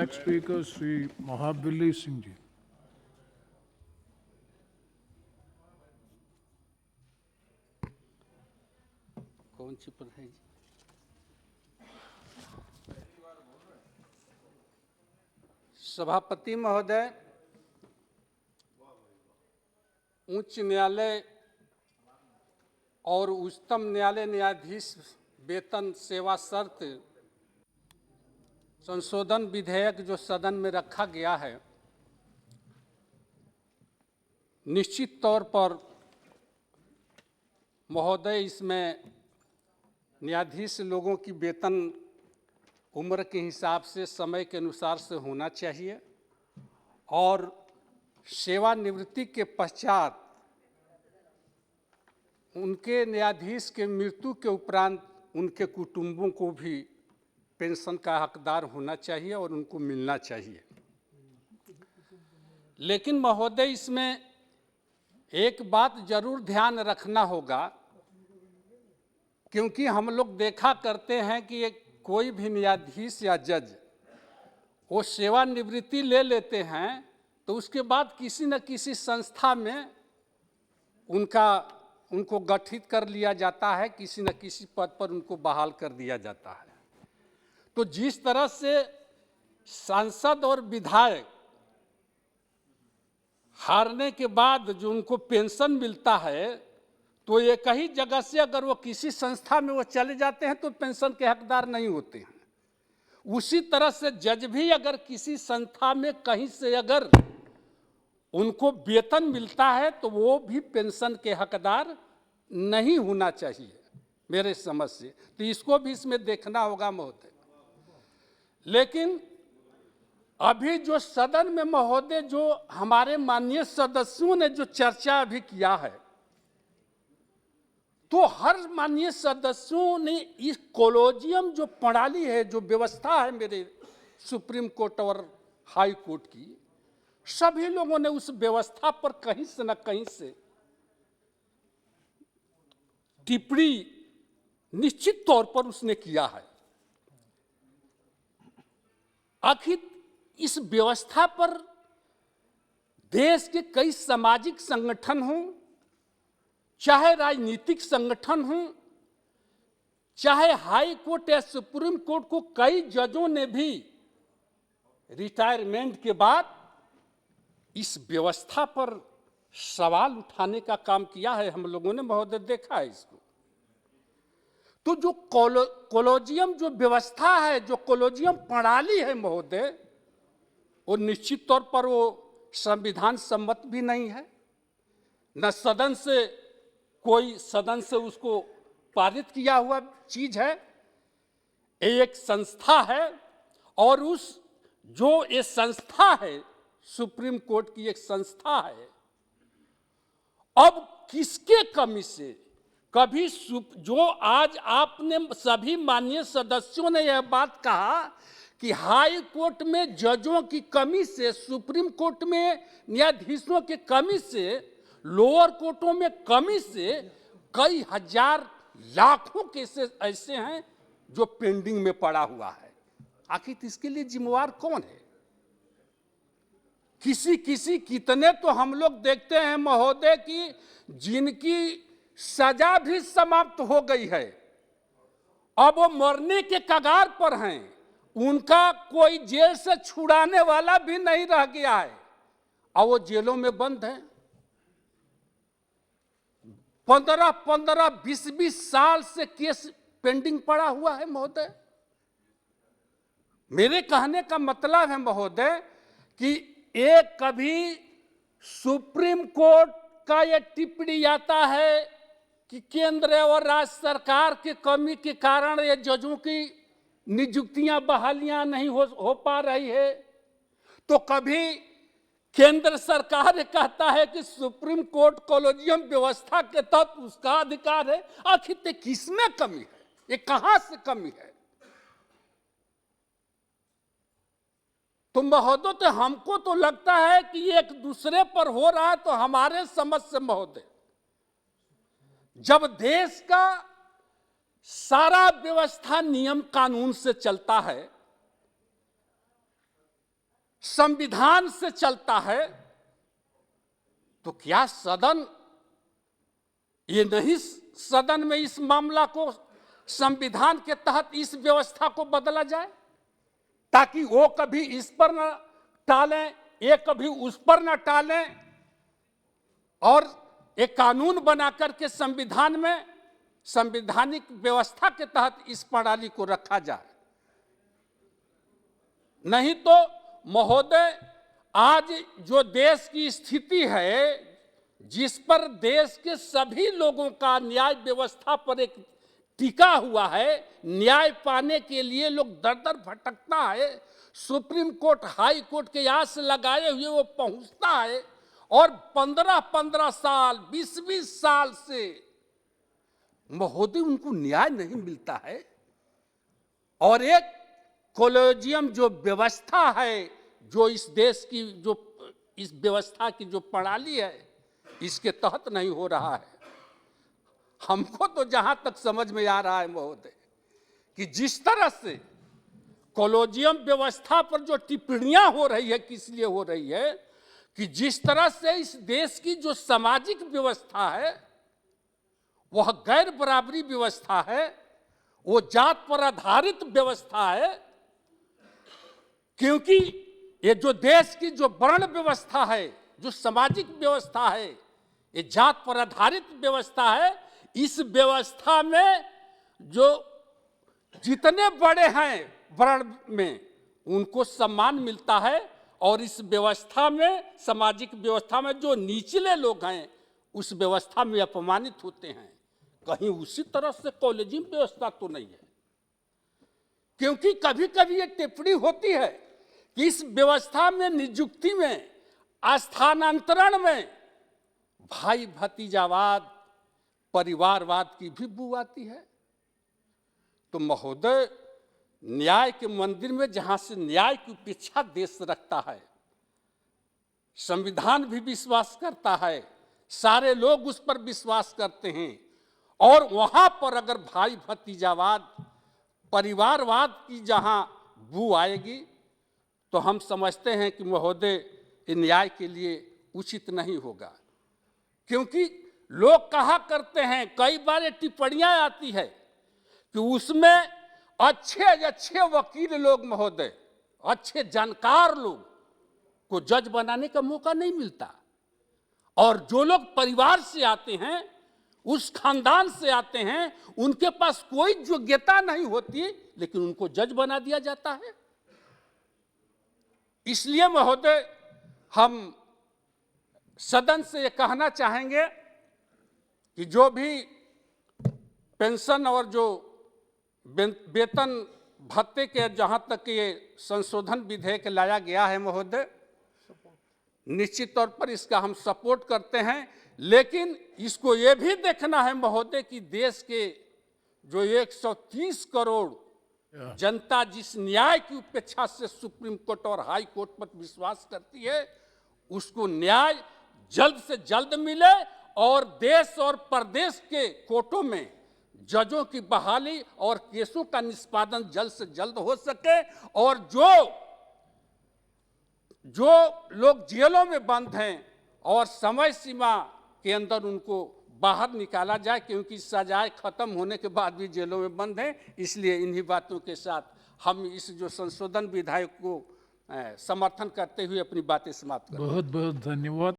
Next speaker, Sri Mahabali Singh ji. कौन सी पद है जी? सभापति महोदय, उच्च न्यायालय और उच्चतम न्यायालय न्यायाधीश वेतन सेवा शर्त संशोधन विधेयक जो सदन में रखा गया है, निश्चित तौर पर महोदय इसमें न्यायाधीश लोगों की वेतन उम्र के हिसाब से समय के अनुसार से होना चाहिए और सेवानिवृत्ति के पश्चात उनके न्यायाधीश के मृत्यु के उपरांत उनके कुटुंबों को भी पेंशन का हकदार होना चाहिए और उनको मिलना चाहिए। लेकिन महोदय, इसमें एक बात जरूर ध्यान रखना होगा, क्योंकि हम लोग देखा करते हैं कि कोई भी न्यायाधीश या जज वो सेवानिवृत्ति ले लेते हैं तो उसके बाद किसी न किसी संस्था में उनको गठित कर लिया जाता है, किसी न किसी पद पर उनको बहाल कर दिया जाता है। तो जिस तरह से सांसद और विधायक हारने के बाद जो उनको पेंशन मिलता है, तो एक ही जगह से अगर वो किसी संस्था में वो चले जाते हैं तो पेंशन के हकदार नहीं होते हैं। उसी तरह से जज भी अगर किसी संस्था में कहीं से अगर उनको वेतन मिलता है तो वो भी पेंशन के हकदार नहीं होना चाहिए मेरे समझ से। तो इसको भी इसमें देखना होगा महोदय। लेकिन अभी जो सदन में महोदय जो हमारे माननीय सदस्यों ने जो चर्चा अभी किया है, तो हर माननीय सदस्यों ने इस कॉलेजियम जो प्रणाली है, जो व्यवस्था है मेरे सुप्रीम कोर्ट और हाई कोर्ट की, सभी लोगों ने उस व्यवस्था पर कहीं से न कहीं से टिप्पणी निश्चित तौर पर उसने किया है। आखिर इस व्यवस्था पर देश के कई सामाजिक संगठन हों, चाहे राजनीतिक संगठन हों, चाहे हाई कोर्ट या सुप्रीम कोर्ट को कई जजों ने भी रिटायरमेंट के बाद इस व्यवस्था पर सवाल उठाने का काम किया है। हम लोगों ने महोदय देखा है इसको। तो जो कॉलेजियम जो व्यवस्था है, जो कॉलेजियम प्रणाली है महोदय, वो निश्चित तौर पर वो संविधान सम्मत भी नहीं है, न सदन से उसको पारित किया हुआ चीज है। एक संस्था है और उस जो ये संस्था है, सुप्रीम कोर्ट की एक संस्था है। अब किसके कमी से कभी जो आज आपने सभी माननीय सदस्यों ने यह बात कहा कि हाई कोर्ट में जजों की कमी से, सुप्रीम कोर्ट में न्यायाधीशों की कमी से, लोअर कोर्टों में कमी से कई हजार लाखों केसेस ऐसे हैं जो पेंडिंग में पड़ा हुआ है। आखिर इसके लिए जिम्मेवार कौन है? कितने तो हम लोग देखते हैं महोदय कि जिनकी सजा भी समाप्त हो गई है, अब वो मरने के कगार पर हैं, उनका कोई जेल से छुड़ाने वाला भी नहीं रह गया है और वो जेलों में बंद हैं। 15-15, 20-20 साल से केस पेंडिंग पड़ा हुआ है महोदय। मेरे कहने का मतलब है महोदय कि एक कभी सुप्रीम कोर्ट का यह टिप्पणी आता है कि केंद्र और राज्य सरकार की कमी के कारण ये जजों की नियुक्तियां बहालियां नहीं हो पा रही है, तो कभी केंद्र सरकार कहता है कि सुप्रीम कोर्ट कॉलेजियम व्यवस्था के तहत उसका अधिकार है। आखिर किसमें कमी है? ये कहां से कमी है? तो महोदय, तो हमको तो लगता है कि ये एक दूसरे पर हो रहा है। तो हमारे समझ से महोदय, जब देश का सारा व्यवस्था नियम कानून से चलता है, संविधान से चलता है, तो क्या सदन, ये नहीं सदन में इस मामला को संविधान के तहत इस व्यवस्था को बदला जाए, ताकि वो कभी इस पर न टालें, ये कभी उस पर न टालें, और एक कानून बना करके संविधान में संवैधानिक व्यवस्था के तहत इस प्रणाली को रखा जाए। नहीं तो महोदय, आज जो देश की स्थिति है, जिस पर देश के सभी लोगों का न्याय व्यवस्था पर एक टिका हुआ है, न्याय पाने के लिए लोग दर दर भटकता है, सुप्रीम कोर्ट, हाई कोर्ट के आस लगाए हुए वो पहुंचता है, और 15-15 साल, 20-20 साल से महोदय उनको न्याय नहीं मिलता है। और एक कोलेजियम जो व्यवस्था है, जो इस देश की, जो इस व्यवस्था की जो प्रणाली है, इसके तहत नहीं हो रहा है। हमको तो जहां तक समझ में आ रहा है महोदय, कि जिस तरह से कोलेजियम व्यवस्था पर जो टिप्पणियां हो रही है, किस लिए हो रही है, कि जिस तरह से इस देश की जो सामाजिक व्यवस्था है वह गैर बराबरी व्यवस्था है, वो जात पर आधारित व्यवस्था है। क्योंकि ये जो देश की जो वर्ण व्यवस्था है, जो सामाजिक व्यवस्था है, ये जात पर आधारित व्यवस्था है। इस व्यवस्था में जो जितने बड़े हैं वर्ण में, उनको सम्मान मिलता है, और इस व्यवस्था में, सामाजिक व्यवस्था में जो निचले लोग हैं, उस व्यवस्था में अपमानित होते हैं। कहीं उसी तरह से कॉलेजियम व्यवस्था तो नहीं है। क्योंकि कभी कभी ये टिप्पणी होती है कि इस व्यवस्था में, नियुक्ति में, स्थानांतरण में भाई भतीजावाद, परिवारवाद की भी बू आती है। तो महोदय, न्याय के मंदिर में जहां से न्याय की उपेक्षा देश रखता है, संविधान भी विश्वास करता है, सारे लोग उस पर विश्वास करते हैं, और वहां पर अगर भाई भतीजावाद, परिवारवाद की जहां बू आएगी, तो हम समझते हैं कि महोदय, ये न्याय के लिए उचित नहीं होगा। क्योंकि लोग कहा करते हैं, कई बार ये टिप्पणियां आती है कि उसमें अच्छे वकील लोग महोदय, अच्छे जानकार लोग को जज बनाने का मौका नहीं मिलता, और जो लोग परिवार से आते हैं, उस खानदान से आते हैं, उनके पास कोई योग्यता नहीं होती, लेकिन उनको जज बना दिया जाता है। इसलिए महोदय, हम सदन से ये कहना चाहेंगे कि जो भी पेंशन और जो वेतन भत्ते के जहां तक ये संशोधन विधेयक लाया गया है महोदय, निश्चित तौर पर इसका हम सपोर्ट करते हैं। लेकिन इसको ये भी देखना है महोदय कि देश के जो 130 करोड़ जनता जिस न्याय की उपेक्षा से सुप्रीम कोर्ट और हाई कोर्ट पर विश्वास करती है, उसको न्याय जल्द से जल्द मिले, और देश और प्रदेश के कोर्टों में जजों की बहाली और केसों का निष्पादन जल्द से जल्द हो सके, और जो लोग जेलों में बंद हैं, और समय सीमा के अंदर उनको बाहर निकाला जाए, क्योंकि सजाए खत्म होने के बाद भी जेलों में बंद हैं। इसलिए इन्हीं बातों के साथ हम इस जो संशोधन विधेयक को समर्थन करते हुए अपनी बातें समाप्त करते हैं। बहुत बहुत धन्यवाद।